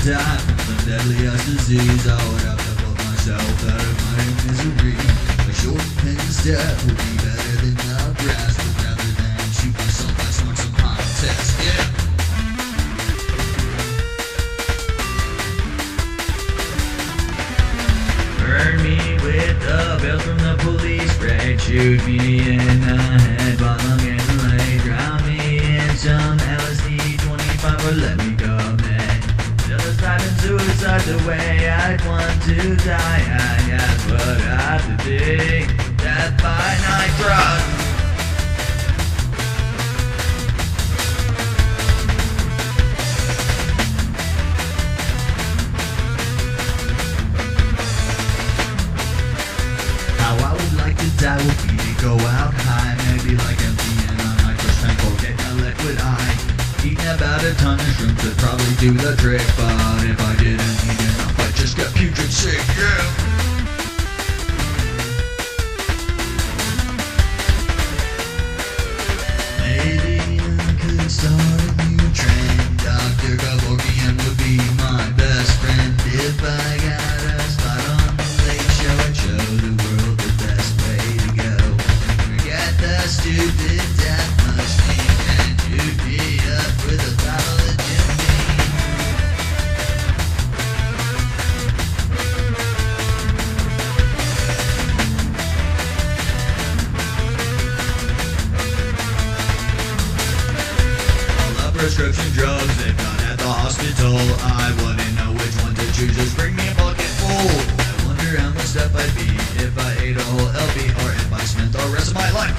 die from the deadliest disease, I would have to put myself out of my misery. A short pen step would be better than the grass, but rather than shoot myself, I start some contest. Yeah. Burn me with the bells from the police raid. Shoot me in the head while I'm getting laid. Drown me in some LSD 25 or let me go, man. Just driving suicide the way I'd want to die. That's what I have to be. Death by Nitrous. I would be to go out high, maybe like emptying a nitrous tank or getting a liquid eye. Eating about a ton of shrooms would probably do the trick, but if I didn't eat enough, I'd just get putrid sick, yeah. Maybe I could start a new trend. Dr. Gavorkian would be my best friend. If I got a spot on the late show, I'd show the world the best way to go. Forget the stupid death machine and shoot me up with a bottle of Jim Beam. All the prescription drugs they've got at the hospital, I wouldn't know which one to choose. Just bring me a bucket full. I wonder how much stuff I'd be if I ate a whole LP or if I spent the rest of my life